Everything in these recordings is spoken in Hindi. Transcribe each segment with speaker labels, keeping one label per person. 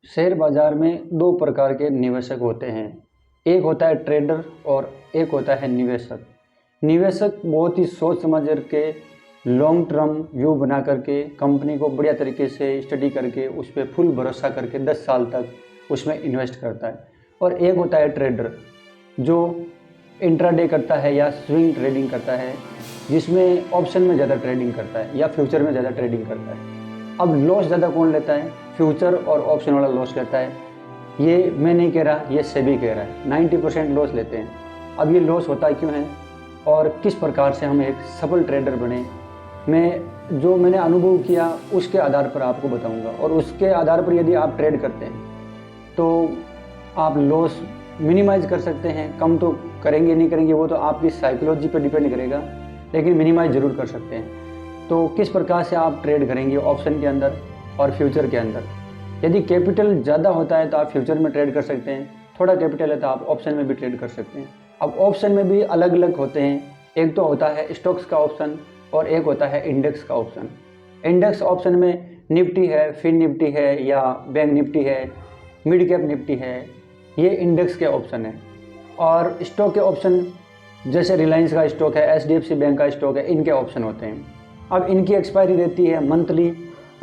Speaker 1: शेयर बाजार में दो प्रकार के निवेशक होते हैं। एक होता है ट्रेडर और एक होता है निवेशक। निवेशक बहुत ही सोच समझ के लॉन्ग टर्म व्यू बना करके कंपनी को बढ़िया तरीके से स्टडी करके उस पर फुल भरोसा करके 10 साल तक उसमें इन्वेस्ट करता है। और एक होता है ट्रेडर जो इंट्राडे करता है या स्विंग ट्रेडिंग करता है, जिसमें ऑप्शन में ज़्यादा ट्रेडिंग करता है या फ्यूचर में ज़्यादा ट्रेडिंग करता है। अब लॉस ज़्यादा कौन लेता है? फ्यूचर और ऑप्शन वाला लॉस लेता है। ये मैं नहीं कह रहा, ये सेबी कह रहा है। 90% लॉस लेते हैं। अब ये लॉस होता क्यों है और किस प्रकार से हम एक सफल ट्रेडर बने, मैंने अनुभव किया उसके आधार पर आपको बताऊंगा। और उसके आधार पर यदि आप ट्रेड करते हैं तो आप लॉस मिनिमाइज कर सकते हैं। कम तो करेंगे नहीं करेंगे वो तो आपकी साइकोलॉजी पर डिपेंड करेगा, लेकिन मिनिमाइज ज़रूर कर सकते हैं। तो किस प्रकार से आप ट्रेड करेंगे ऑप्शन के अंदर और फ्यूचर के अंदर? यदि कैपिटल ज़्यादा होता है तो आप फ्यूचर में ट्रेड कर सकते हैं, थोड़ा कैपिटल है तो आप ऑप्शन में भी ट्रेड कर सकते हैं। अब ऑप्शन में भी अलग अलग होते हैं। एक तो होता है स्टॉक्स का ऑप्शन और एक होता है इंडेक्स का ऑप्शन। इंडेक्स ऑप्शन में निफ्टी है, फिन निफ्टी है या बैंक निफ्टी है, मिड कैप निफ्टी है, ये इंडेक्स के ऑप्शन है। और स्टॉक के ऑप्शन जैसे रिलायंस का स्टॉक है, HDFC बैंक का स्टॉक है, इनके ऑप्शन होते हैं। अब इनकी एक्सपायरी रहती है मंथली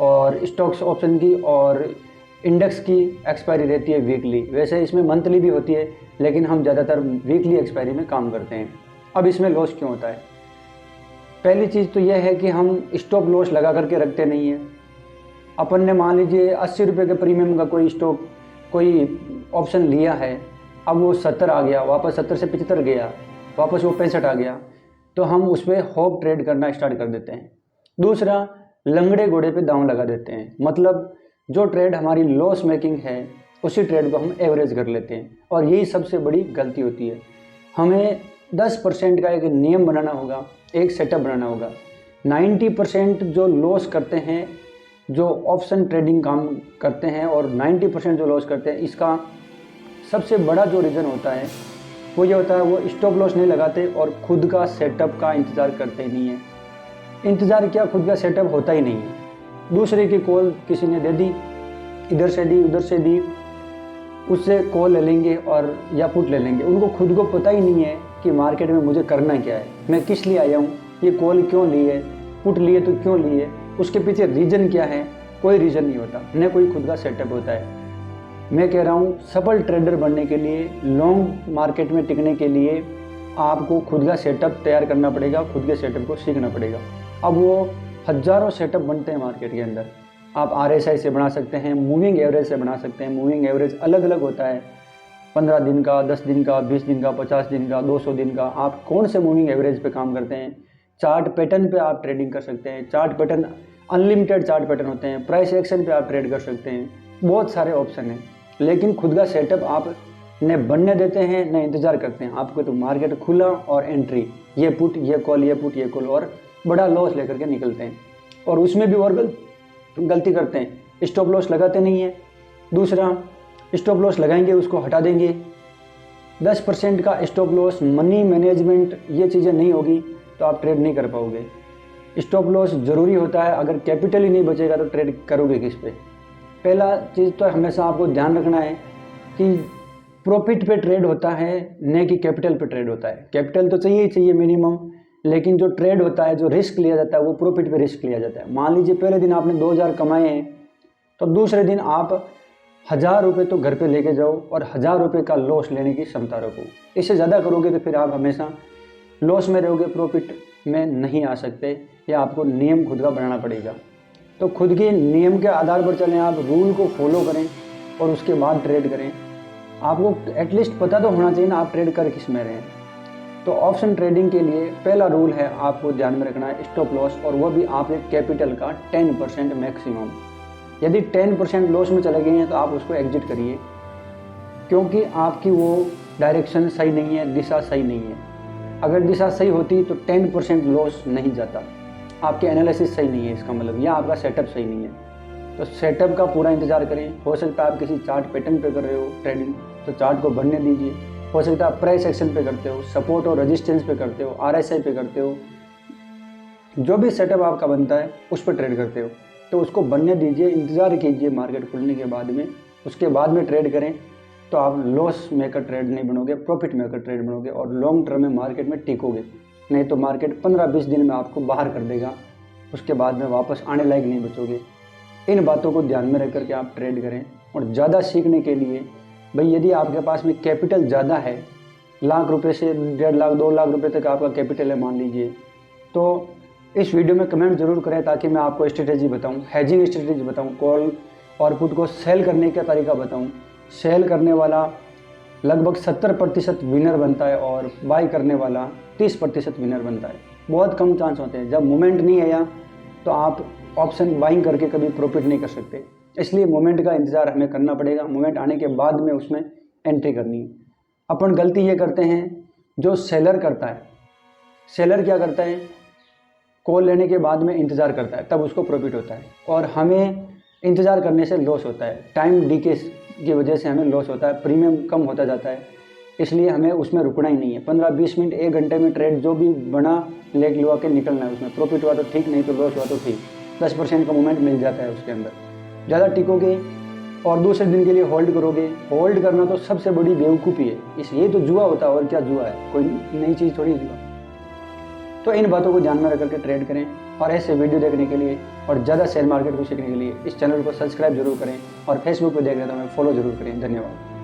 Speaker 1: और स्टॉक्स ऑप्शन की, और इंडेक्स की एक्सपायरी रहती है वीकली। वैसे इसमें मंथली भी होती है लेकिन हम ज़्यादातर वीकली एक्सपायरी में काम करते हैं। अब इसमें लॉस क्यों होता है? पहली चीज़ तो यह है कि हम स्टॉप लॉस लगा करके रखते नहीं हैं। अपन ने मान लीजिए 80 रुपये के प्रीमियम का कोई स्टॉक कोई ऑप्शन लिया है, अब वो 70 आ गया, वापस 70 से 75 गया, वापस वो 65 आ गया, तो हम उस पर होप ट्रेड करना स्टार्ट कर देते हैं। दूसरा, लंगड़े घोड़े पे दांव लगा देते हैं। मतलब जो ट्रेड हमारी लॉस मेकिंग है उसी ट्रेड को हम एवरेज कर लेते हैं, और यही सबसे बड़ी गलती होती है। हमें 10% का एक नियम बनाना होगा, एक सेटअप बनाना होगा। 90% जो लॉस करते हैं, जो ऑप्शन ट्रेडिंग काम करते हैं, और 90% जो लॉस करते हैं, इसका सबसे बड़ा जो रीज़न होता है वो ये होता है, वो स्टॉप लॉस नहीं लगाते और खुद का सेटअप का इंतज़ार करते नहीं है। इंतज़ार क्या, खुद का सेटअप होता ही नहीं है। दूसरे की कॉल किसी ने दे दी, इधर से दी उधर से दी, उससे कॉल ले लेंगे और या पुट ले लेंगे। उनको खुद को पता ही नहीं है कि मार्केट में मुझे करना क्या है, मैं किस लिए आया हूँ, ये कॉल क्यों ली है, पुट लिए तो क्यों लिए, उसके पीछे रीज़न क्या है? कोई रीज़न नहीं होता, न कोई खुद का सेटअप होता है। मैं कह रहा हूँ सफल ट्रेडर बनने के लिए, लॉन्ग मार्केट में टिकने के लिए आपको खुद का सेटअप तैयार करना पड़ेगा, खुद के सेटअप को सीखना पड़ेगा। अब वो हज़ारों सेटअप बनते हैं मार्केट के अंदर। आप RSI से बना सकते हैं, मूविंग एवरेज से बना सकते हैं। मूविंग एवरेज अलग अलग होता है, 15 दिन का, 10 दिन का, 20 दिन का, 50 दिन का, 200 दिन का। आप कौन से मूविंग एवरेज पे काम करते हैं? चार्ट पैटर्न पे आप ट्रेडिंग कर सकते हैं। Chart pattern unlimited chart pattern होते हैं। प्राइस एक्शन पे आप ट्रेड कर सकते हैं। बहुत सारे ऑप्शन हैं, लेकिन खुद का सेटअप आप न बनने देते हैं न इंतज़ार करते हैं। आपको तो मार्केट खुला और एंट्री, ये पुट ये कॉल, ये पुट ये कॉल, और बड़ा लॉस लेकर के निकलते हैं। और उसमें भी और गलती करते हैं, स्टॉप लॉस लगाते नहीं है। दूसरा, स्टॉप लॉस लगाएंगे उसको हटा देंगे। 10% का स्टॉप लॉस, मनी मैनेजमेंट, ये चीज़ें नहीं होगी तो आप ट्रेड नहीं कर पाओगे। स्टॉप लॉस ज़रूरी होता है। अगर कैपिटल ही नहीं बचेगा तो ट्रेड करोगे किस पे? पहला चीज़ तो हमेशा आपको ध्यान रखना है कि प्रॉफिट पे ट्रेड होता है, न कि कैपिटल पे ट्रेड होता है। कैपिटल तो चाहिए ही चाहिए मिनिमम, लेकिन जो ट्रेड होता है, जो रिस्क लिया जाता है, वो प्रॉफिट पे रिस्क लिया जाता है। मान लीजिए पहले दिन आपने 2000 कमाए हैं, तो दूसरे दिन आप 1000 रुपये तो घर पे लेके जाओ और 1000 रुपये का लॉस लेने की क्षमता रखो। इससे ज़्यादा करोगे तो फिर आप हमेशा लॉस में रहोगे, प्रॉफिट में नहीं आ सकते। या आपको नियम खुद का बनाना पड़ेगा। तो खुद के नियम के आधार पर चलें, आप रूल को फॉलो करें और उसके बाद ट्रेड करें। आपको एटलीस्ट पता तो होना चाहिए ना आप ट्रेड कर किस में रहे हैं। तो ऑप्शन ट्रेडिंग के लिए पहला रूल है, आपको ध्यान में रखना है स्टॉप लॉस, और वो भी आपके कैपिटल का 10% मैक्सिमम। यदि 10% लॉस में चले गए हैं तो आप उसको एग्जिट करिए, क्योंकि आपकी वो डायरेक्शन सही नहीं है, दिशा सही नहीं है। अगर दिशा सही होती तो 10% लॉस नहीं जाता। आपके एनालिसिस सही नहीं है इसका मतलब, या आपका सेटअप सही नहीं है। तो सेटअप का पूरा इंतजार करें। हो सकता है आप किसी चार्ट पैटर्न पे कर रहे हो ट्रेडिंग, तो चार्ट को बनने दीजिए। हो सकता है आप प्राइस एक्शन पे करते हो, सपोर्ट और रेजिस्टेंस पे करते हो, RSI पे करते हो, जो भी सेटअप आपका बनता है उस पर ट्रेड करते हो, तो उसको बनने दीजिए। इंतज़ार कीजिए मार्केट खुलने के बाद में, उसके बाद में ट्रेड करें तो आप लॉस मेकर ट्रेड नहीं बनोगे, प्रॉफिट मेकर ट्रेड बनोगे और लॉन्ग टर्म में मार्केट में टिकोगे। नहीं तो मार्केट 15-20 दिन में आपको बाहर कर देगा, उसके बाद में वापस आने लायक नहीं बचोगे। इन बातों को ध्यान में रख करके आप ट्रेड करें। और ज़्यादा सीखने के लिए भाई यदि आपके पास में कैपिटल ज़्यादा है, लाख रुपए से 1.5 लाख 2 लाख रुपए तक आपका कैपिटल है मान लीजिए, तो इस वीडियो में कमेंट जरूर करें ताकि मैं आपको स्ट्रेटेजी बताऊं, हेजिंग स्ट्रेटेजी बताऊं, कॉल और पुट को सेल करने का तरीका बताऊं। सेल करने वाला लगभग 70% विनर बनता है और बाई करने वाला 30% विनर बनता है। बहुत कम चांस होते हैं। जब मोमेंट नहीं आया तो आप ऑप्शन बाइंग करके कभी प्रॉफिट नहीं कर सकते, इसलिए मोमेंट का इंतज़ार हमें करना पड़ेगा। मोमेंट आने के बाद में उसमें एंट्री करनी है। अपन गलती ये करते हैं जो सेलर करता है। सेलर क्या करता है, कॉल लेने के बाद में इंतज़ार करता है, तब उसको प्रॉफिट होता है और हमें इंतज़ार करने से लॉस होता है। टाइम डीके की वजह से हमें लॉस होता है, प्रीमियम कम होता जाता है, इसलिए हमें उसमें रुकना ही नहीं है। 15-20 मिनट 1 घंटे में ट्रेड जो भी बना लेग लुआ के निकलना है। उसमें प्रॉफिट हुआ तो ठीक, नहीं तो लॉस हुआ तो ठीक। 10% का मूवमेंट मिल जाता है उसके अंदर। ज़्यादा टिकोगे और दूसरे दिन के लिए होल्ड करोगे। होल्ड करना तो सबसे बड़ी बेवकूफ़ी है, इसलिए तो जुआ होता है। और क्या जुआ है, कोई नई चीज़ थोड़ी जुआ। तो इन बातों को ध्यान में रख करके ट्रेड करें। और ऐसे वीडियो देखने के लिए और ज़्यादा शेयर मार्केट को सीखने के लिए इस चैनल को सब्सक्राइब जरूर करें और फेसबुक पर देख रहे हैं तो हमें फॉलो जरूर करें। धन्यवाद।